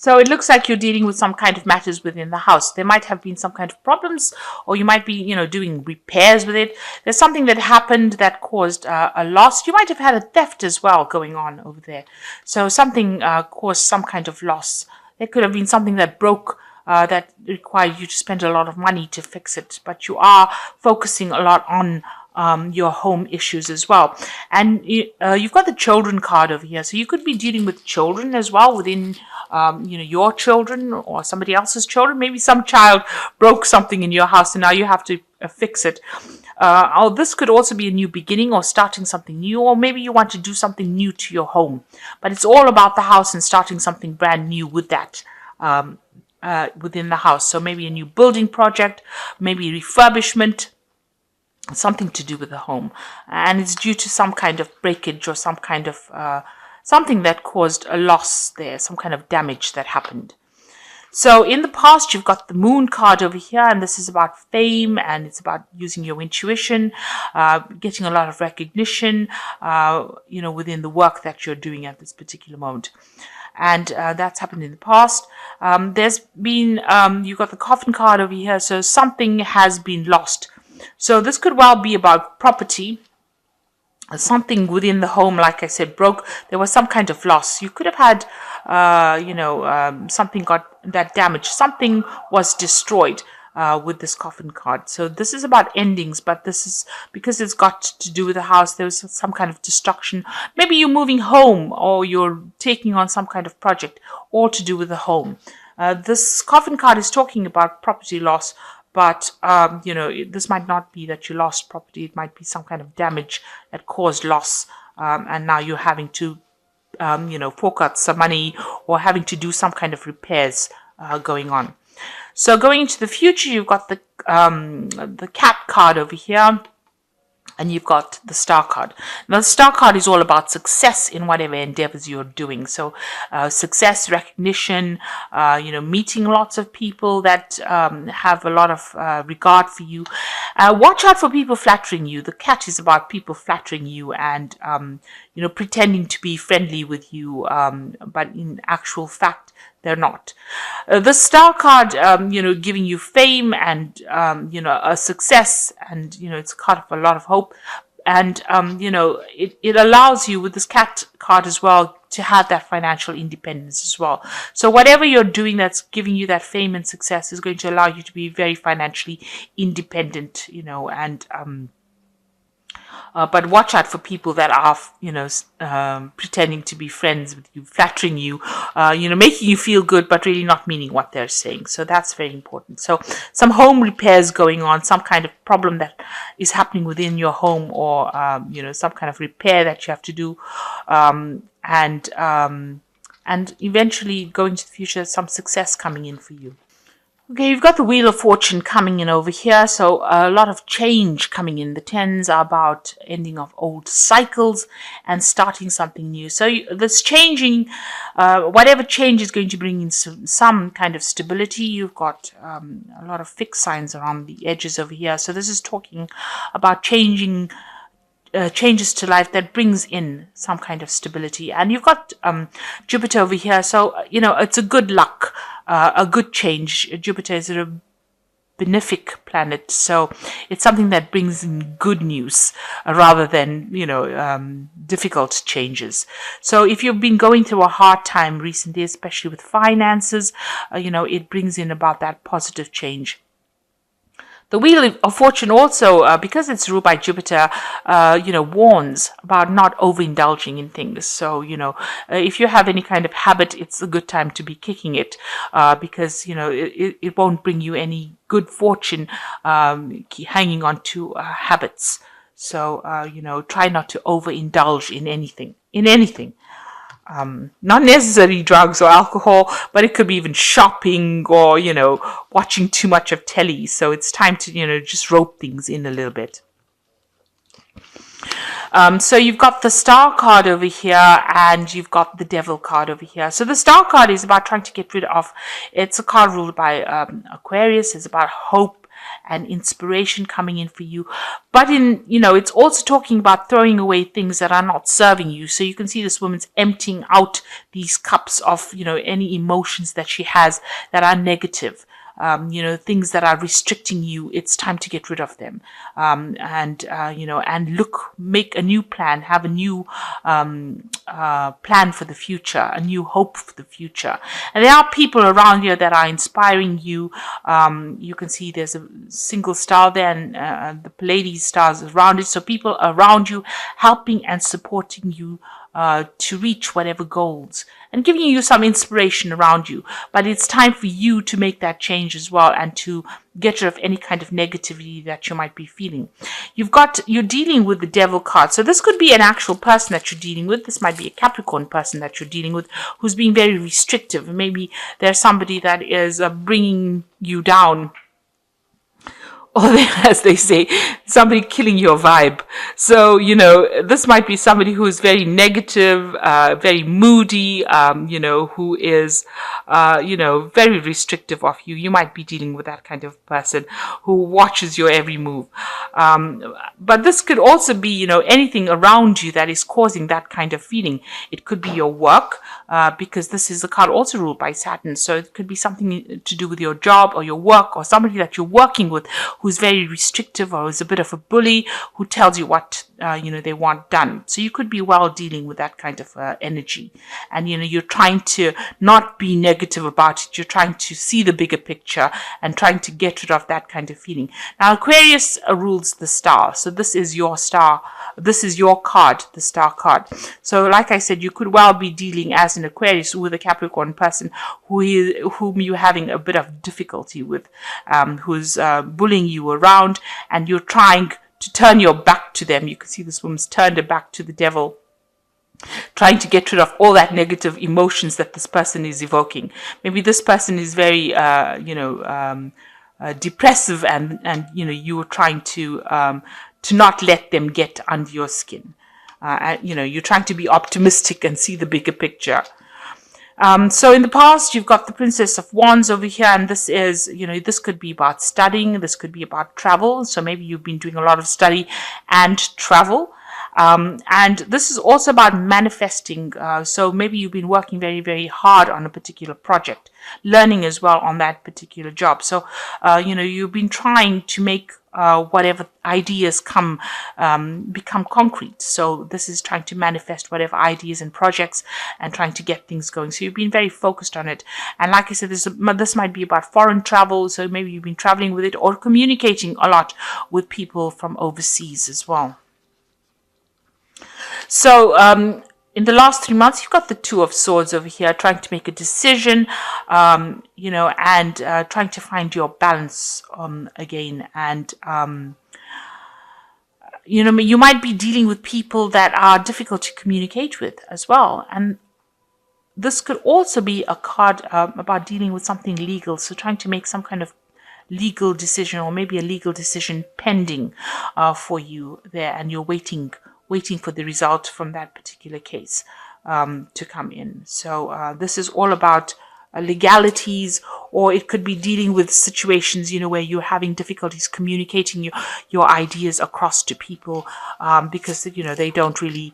So it looks like you're dealing with some kind of matters within the house. There might have been some kind of problems, or you might be, doing repairs with it. There's something that happened that caused a loss. You might have had a theft as well going on over there. So something caused some kind of loss. There could have been something that broke that required you to spend a lot of money to fix it. But you are focusing a lot on your home issues as well. And you've got the children card over here. So you could be dealing with children as well within, your children or somebody else's children. Maybe some child broke something in your house and now you have to fix it. Or this could also be a new beginning or starting something new, or maybe you want to do something new to your home. But it's all about the house and starting something brand new with that within the house. So maybe a new building project, maybe refurbishment, something to do with the home, and it's due to some kind of breakage or some kind of something that caused a loss there, some kind of damage that happened. So in the past, you've got the moon card over here, and this is about fame, and it's about using your intuition, getting a lot of recognition, within the work that you're doing at this particular moment. And that's happened in the past. There's been, you've got the coffin card over here, so something has been lost. So this could well be about property, something within the home, like I said, broke. There was some kind of loss. You could have had, something got that damaged. Something was destroyed with this coffin card. So this is about endings, but this is because it's got to do with the house. There was some kind of destruction. Maybe you're moving home or you're taking on some kind of project, all to do with the home. This coffin card is talking about property loss. But, this might not be that you lost property. It might be some kind of damage that caused loss. And now you're having to, fork out some money or having to do some kind of repairs going on. So going into the future, you've got the cat card over here. And you've got the star card. Now, the star card is all about success in whatever endeavors you're doing. So success, recognition, meeting lots of people that have a lot of regard for you. Watch out for people flattering you. The cat is about people flattering you and, pretending to be friendly with you. But in actual fact, they're not. The star card, giving you fame and, a success, and, it's a card of a lot of hope. And, it allows you with this cat card as well to have that financial independence as well. So whatever you're doing that's giving you that fame and success is going to allow you to be very financially independent, and, but watch out for people that are, pretending to be friends with you, flattering you, making you feel good, but really not meaning what they're saying. So that's very important. So some home repairs going on, some kind of problem that is happening within your home, or, some kind of repair that you have to do, and eventually going to the future, some success coming in for you. Okay, you've got the Wheel of Fortune coming in over here, so a lot of change coming in. The tens are about ending of old cycles and starting something new. So this changing, whatever change is going to bring in some kind of stability. You've got a lot of fixed signs around the edges over here. So this is talking about changes to life that brings in some kind of stability. And you've got Jupiter over here, so it's a good luck, a good change. Jupiter is a benefic planet, so it's something that brings in good news rather than difficult changes. So if you've been going through a hard time recently, especially with finances, it brings in about that positive change. The Wheel of Fortune also, because it's ruled by Jupiter, warns about not overindulging in things. So, if you have any kind of habit, it's a good time to be kicking it, because, it won't bring you any good fortune hanging on to habits. So, try not to overindulge in anything. Not necessarily drugs or alcohol, but it could be even shopping or, watching too much of telly. So it's time to, just rope things in a little bit. So you've got the Star card over here and you've got the Devil card over here. So the Star card is about trying to get rid of, it's a card ruled by Aquarius. It's about hope and inspiration coming in for you. But it's also talking about throwing away things that are not serving you. So you can see this woman's emptying out these cups of, any emotions that she has that are negative. Things that are restricting you, it's time to get rid of them. And make a new plan, have a new plan for the future, a new hope for the future. And there are people around you that are inspiring you. You can see there's a single star there, and the Pleiades stars around it. So people around you helping and supporting you to reach whatever goals, and giving you some inspiration around you. But it's time for you to make that change as well, and to get rid of any kind of negativity that you might be feeling. You're dealing with the Devil card. So this could be an actual person that you're dealing with. This might be a Capricorn person that you're dealing with who's being very restrictive. Maybe there's somebody that is bringing you down, or as they say, somebody killing your vibe. So, this might be somebody who is very negative, very moody, who is, very restrictive of you. You might be dealing with that kind of person who watches your every move. But this could also be, anything around you that is causing that kind of feeling. It could be your work, because this is a card also ruled by Saturn. So it could be something to do with your job or your work, or somebody that you're working with who's very restrictive, or is a bit of a bully, who tells you what they want done. So you could be dealing with that kind of energy, and you're trying to not be negative about it. You're trying to see the bigger picture and trying to get rid of that kind of feeling. Now Aquarius rules the star, so this is your star. This is your card, the star card. So like I said, you could be dealing as an Aquarius with a Capricorn person whom you're having a bit of difficulty with, who's bullying you around, and you're trying to turn your back to them. You can see this woman's turned her back to the Devil, trying to get rid of all that negative emotions that this person is evoking. Maybe this person is very, depressive, and you are trying to not let them get under your skin. You're trying to be optimistic and see the bigger picture. So in the past, you've got the Princess of Wands over here, and this is, this could be about studying, this could be about travel. So maybe you've been doing a lot of study and travel. And this is also about manifesting. So maybe you've been working very, very hard on a particular project, learning as well on that particular job. So, you've been trying to make whatever ideas become concrete. So this is trying to manifest whatever ideas and projects and trying to get things going. So you've been very focused on it. And like I said, this might be about foreign travel. So maybe you've been traveling with it, or communicating a lot with people from overseas as well. So in the last 3 months, you've got the Two of Swords over here, trying to make a decision, and trying to find your balance again. And, you might be dealing with people that are difficult to communicate with as well. And this could also be a card about dealing with something legal. So trying to make some kind of legal decision, or maybe a legal decision pending for you there, and you're waiting for the result from that particular case to come in. So this is all about legalities, or it could be dealing with situations, where you're having difficulties communicating your ideas across to people because, they don't really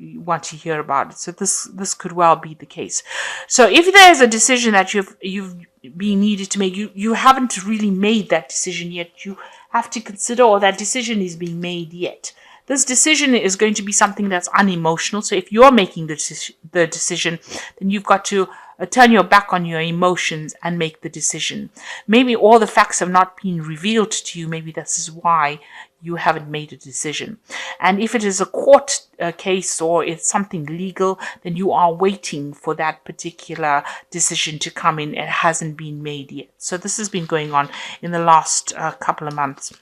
want to hear about it. So this could well be the case. So if there's a decision that you've been needed to make, you haven't really made that decision yet. You have to consider, or that decision is being made yet. This decision is going to be something that's unemotional. So if you're making the decision, then you've got to turn your back on your emotions and make the decision. Maybe all the facts have not been revealed to you. Maybe this is why you haven't made a decision. And if it is a court case, or it's something legal, then you are waiting for that particular decision to come in. It hasn't been made yet. So this has been going on in the last couple of months.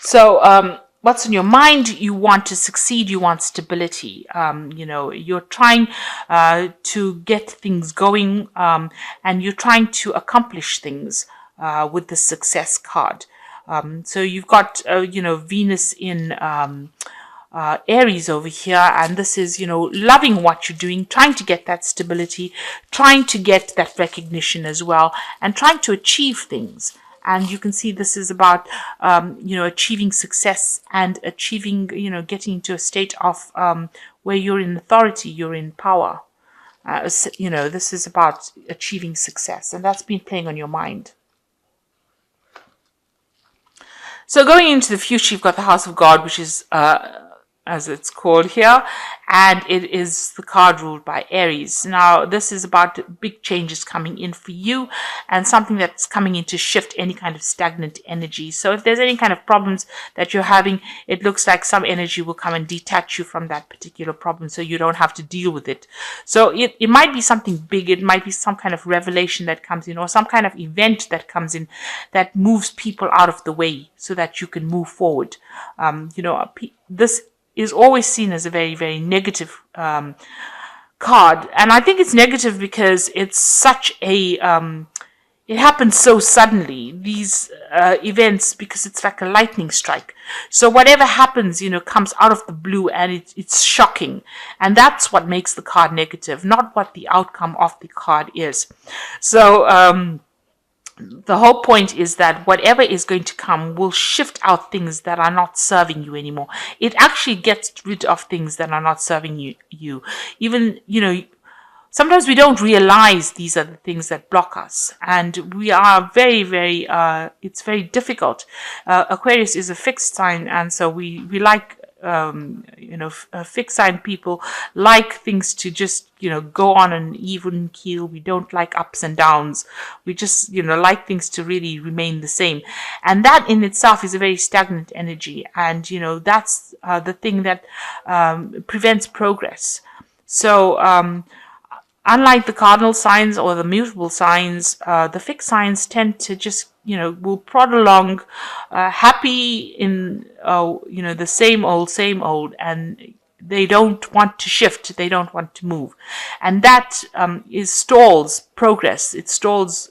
So, what's on your mind? You want to succeed. You want stability. You're trying to get things going, and you're trying to accomplish things with the success card. So you've got, Venus in Aries over here, and this is, loving what you're doing, trying to get that stability, trying to get that recognition as well, and trying to achieve things. And you can see this is about, achieving success and achieving, getting into a state of where you're in authority, you're in power. This is about achieving success, and that's been playing on your mind. So going into the future, you've got the House of God, which is, as it's called here, and it is the card ruled by Aries. Now, this is about big changes coming in for you and something that's coming in to shift any kind of stagnant energy. So if there's any kind of problems that you're having, it looks like some energy will come and detach you from that particular problem so you don't have to deal with it. So it might be something big. It might be some kind of revelation that comes in, or some kind of event that comes in that moves people out of the way so that you can move forward. This is always seen as a very, very negative card. And I think it's negative because it's such a, it happens so suddenly, these events, because it's like a lightning strike. So whatever happens, comes out of the blue, and it's shocking. And that's what makes the card negative, not what the outcome of the card is. So, the whole point is that whatever is going to come will shift out things that are not serving you anymore. It actually gets rid of things that are not serving you. Even, sometimes we don't realize these are the things that block us. And we are very, very, it's very difficult. Aquarius is a fixed sign, and so we like, fixed sign people like things to just, go on an even keel. We don't like ups and downs. We just, like things to really remain the same. And that in itself is a very stagnant energy. And, that's the thing that prevents progress. So, unlike the cardinal signs or the mutable signs, the fixed signs tend to just, will prod along, happy in, the same old, and they don't want to shift. They don't want to move. And that stalls progress. It stalls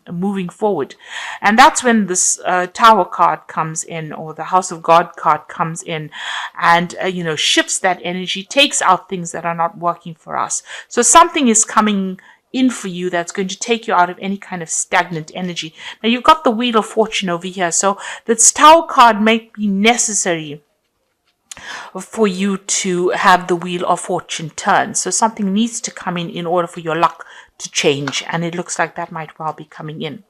moving forward. And that's when this Tower card comes in, or the House of God card comes in, and, shifts that energy, takes out things that are not working for us. So something is coming in for you that's going to take you out of any kind of stagnant energy. Now, you've got the Wheel of Fortune over here. So this Tower card might be necessary for you to have the Wheel of Fortune turn. So something needs to come in order for your luck to change. And it looks like that might well be coming in.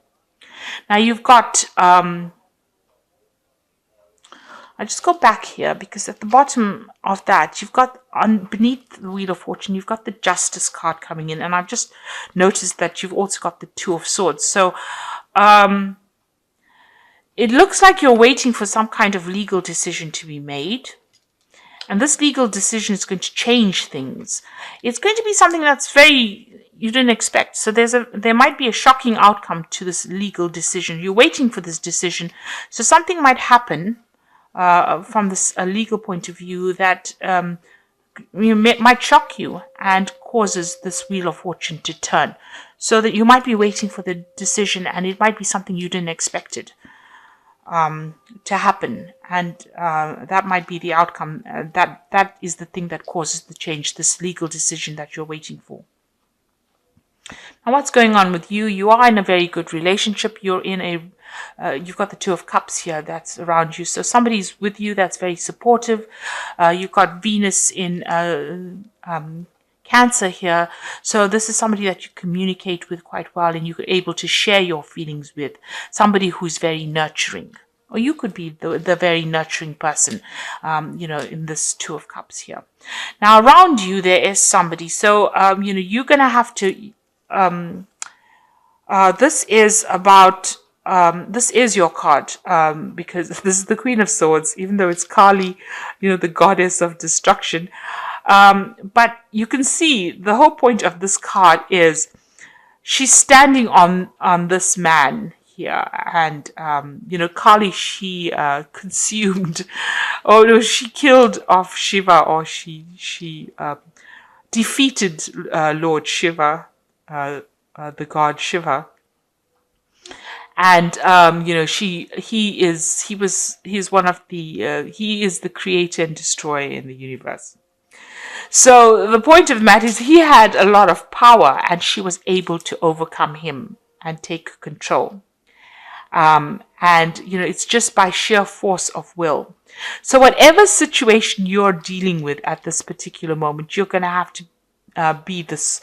Now you've got, I just go back here, because at the bottom of that, you've got, beneath the Wheel of Fortune, you've got the Justice card coming in. And I've just noticed that you've also got the Two of Swords. So, it looks like you're waiting for some kind of legal decision to be made. And this legal decision is going to change things. It's going to be something that's very, you didn't expect. So there might be a shocking outcome to this legal decision. You're waiting for this decision. So something might happen from this legal point of view that might shock you and causes this Wheel of Fortune to turn. So that you might be waiting for the decision, and it might be something you didn't expect it to happen, and that might be the outcome. That is the thing that causes the change, this legal decision that you're waiting for. Now, what's going on with you? You are in a very good relationship. You're in a, you've got the Two of Cups here that's around you. So somebody's with you that's very supportive. You've got Venus in Cancer here. So this is somebody that you communicate with quite well, and you're able to share your feelings with. Somebody who's very nurturing. Or you could be the very nurturing person, in this Two of Cups here. Now, around you, there is somebody. So, you're going to have to, this is about, this is your card, because this is the Queen of Swords, even though it's Kali, the goddess of destruction. But you can see the whole point of this card is she's standing on this man here, and Kali, she consumed, she killed off Shiva, or she defeated Lord Shiva, the god Shiva. And he is one of the he is the creator and destroyer in the universe. So the point of the matter is he had a lot of power, and she was able to overcome him and take control. And it's just by sheer force of will. So whatever situation you're dealing with at this particular moment, you're going to have to be this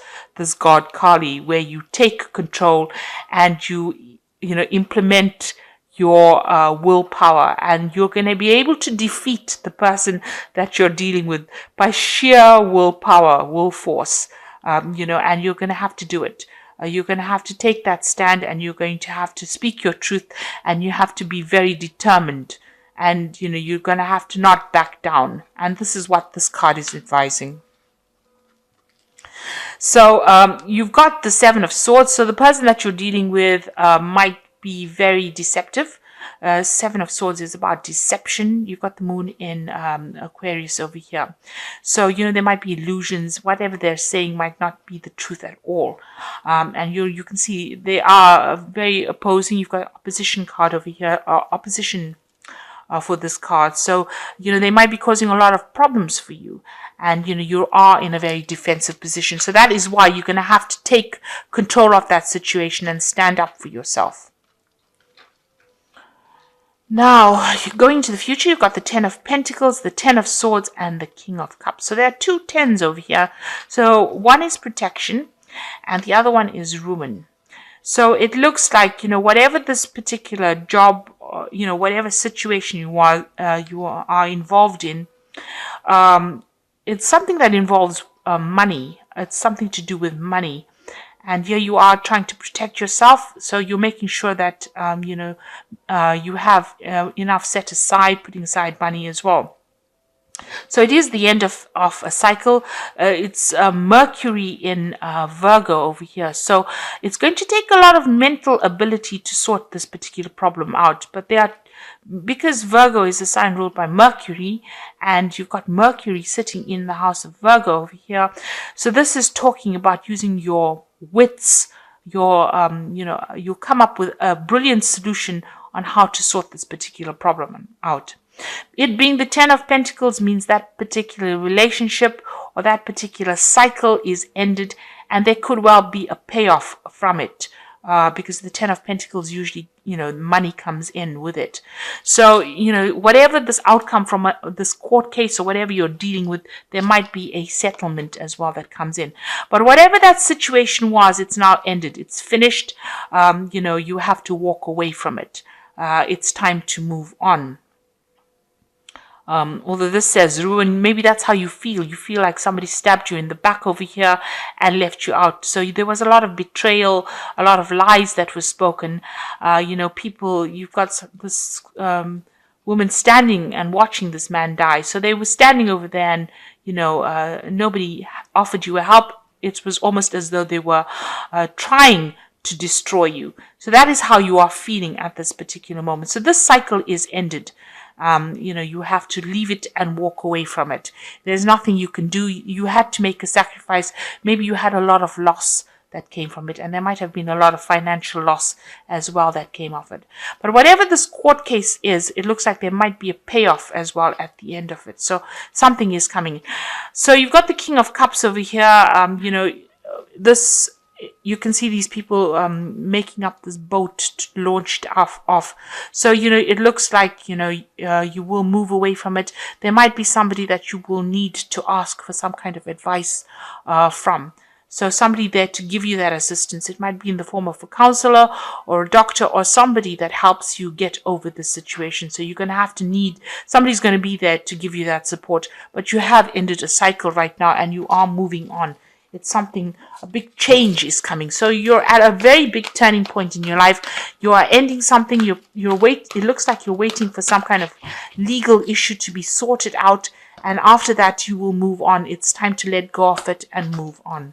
god Kali, where you take control and you implement your willpower, and you're going to be able to defeat the person that you're dealing with by sheer willpower, will force, and you're going to have to do it. You're going to have to take that stand, and you're going to have to speak your truth, and you have to be very determined, and you're going to have to not back down. And this is what this card is advising. So you've got the Seven of Swords. So the person that you're dealing with might be very deceptive. Seven of Swords is about deception. You've got the moon in Aquarius over here. So, there might be illusions. Whatever they're saying might not be the truth at all. And you can see they are very opposing. You've got opposition card over here, opposition for this card. So, they might be causing a lot of problems for you. And, you are in a very defensive position. So that is why you're going to have to take control of that situation and stand up for yourself. Now, going to the future, you've got the Ten of Pentacles, the Ten of Swords, and the King of Cups. So there are two tens over here. So one is protection, and the other one is ruin. So it looks like, whatever this particular job, whatever situation you are involved in, it's something that involves money. It's something to do with money. And here you are trying to protect yourself. So you're making sure that, you have enough set aside, putting aside money as well. So it is the end of a cycle. It's Mercury in Virgo over here. So it's going to take a lot of mental ability to sort this particular problem out. But because Virgo is a sign ruled by Mercury, and you've got Mercury sitting in the house of Virgo over here. So this is talking about using your wits, you come up with a brilliant solution on how to sort this particular problem out. It being the Ten of Pentacles means that particular relationship or that particular cycle is ended, and there could well be a payoff from it. Because the Ten of Pentacles usually, money comes in with it. So, whatever this outcome from this court case or whatever you're dealing with, there might be a settlement as well that comes in. But whatever that situation was, it's now ended. It's finished. You have to walk away from it. It's time to move on. Although this says ruin, maybe that's how you feel. You feel like somebody stabbed you in the back over here and left you out. So there was a lot of betrayal, a lot of lies that were spoken. People, you've got this woman standing and watching this man die. So they were standing over there and, nobody offered you a help. It was almost as though they were trying to destroy you. So that is how you are feeling at this particular moment. So this cycle is ended. You have to leave it and walk away from it. There's nothing you can do. You had to make a sacrifice. Maybe you had a lot of loss that came from it, and there might have been a lot of financial loss as well that came of it. But whatever this court case is, it looks like there might be a payoff as well at the end of it. So something is coming. So you've got the King of Cups over here. You can see these people making up this boat launched off. So, it looks like, you will move away from it. There might be somebody that you will need to ask for some kind of advice from. So somebody there to give you that assistance. It might be in the form of a counselor or a doctor or somebody that helps you get over the situation. So you're going to have to need, somebody's going to be there to give you that support. But you have ended a cycle right now and you are moving on. It's something, a big change is coming. So you're at a very big turning point in your life. You are ending something. It looks like you're waiting for some kind of legal issue to be sorted out. And after that, you will move on. It's time to let go of it and move on.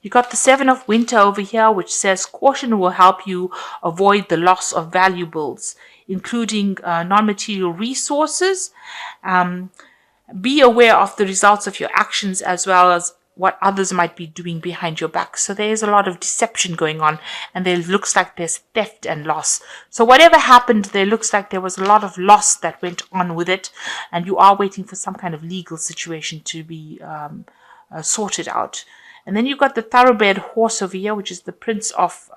You got the Seven of Winter over here, which says caution will help you avoid the loss of valuables, including non-material resources. Be aware of the results of your actions as well as what others might be doing behind your back. So there is a lot of deception going on, and there looks like there's theft and loss. So whatever happened, there looks like there was a lot of loss that went on with it, and you are waiting for some kind of legal situation to be sorted out. And then you've got the thoroughbred horse over here, which is the Prince of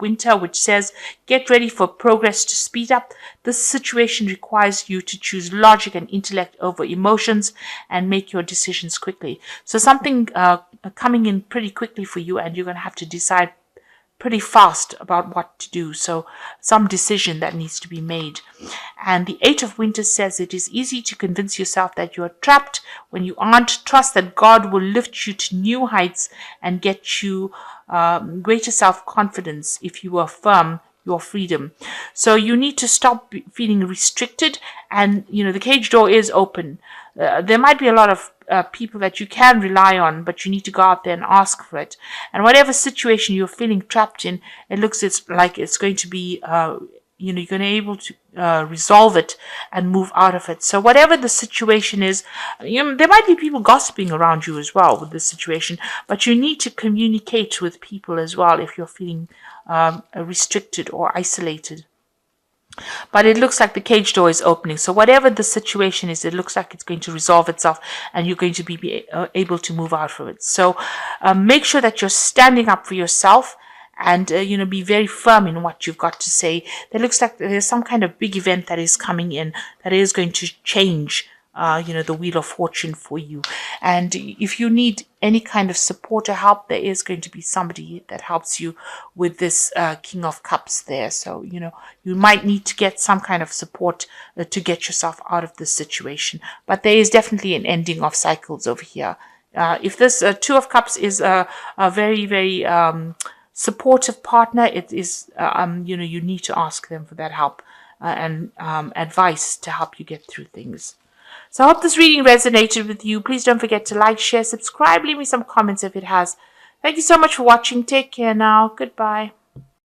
Winter, which says, get ready for progress to speed up. This situation requires you to choose logic and intellect over emotions and make your decisions quickly. So something coming in pretty quickly for you, and you're going to have to decide pretty fast about what to do. So some decision that needs to be made. And the Eight of Winter says it is easy to convince yourself that you are trapped when you aren't. Trust that God will lift you to new heights and get you greater self-confidence if you affirm your freedom. So you need to stop feeling restricted, and the cage door is open. There might be a lot of people that you can rely on, but you need to go out there and ask for it. And whatever situation you're feeling trapped in, it looks like it's going to be you're going to be able to resolve it and move out of it. So whatever the situation is, there might be people gossiping around you as well with this situation, but you need to communicate with people as well if you're feeling restricted or isolated. But it looks like the cage door is opening. So whatever the situation is, it looks like it's going to resolve itself and you're going to be able to move out from it. So make sure that you're standing up for yourself and, be very firm in what you've got to say. It looks like there's some kind of big event that is coming in that is going to change the wheel of fortune for you. And if you need any kind of support or help, there is going to be somebody that helps you with this King of Cups there. So, you might need to get some kind of support to get yourself out of this situation. But there is definitely an ending of cycles over here. If this Two of Cups is a very, very supportive partner, it is, you need to ask them for that help and advice to help you get through things. So I hope this reading resonated with you. Please don't forget to like, share, subscribe, leave me some comments if it has. Thank you so much for watching. Take care now. Goodbye.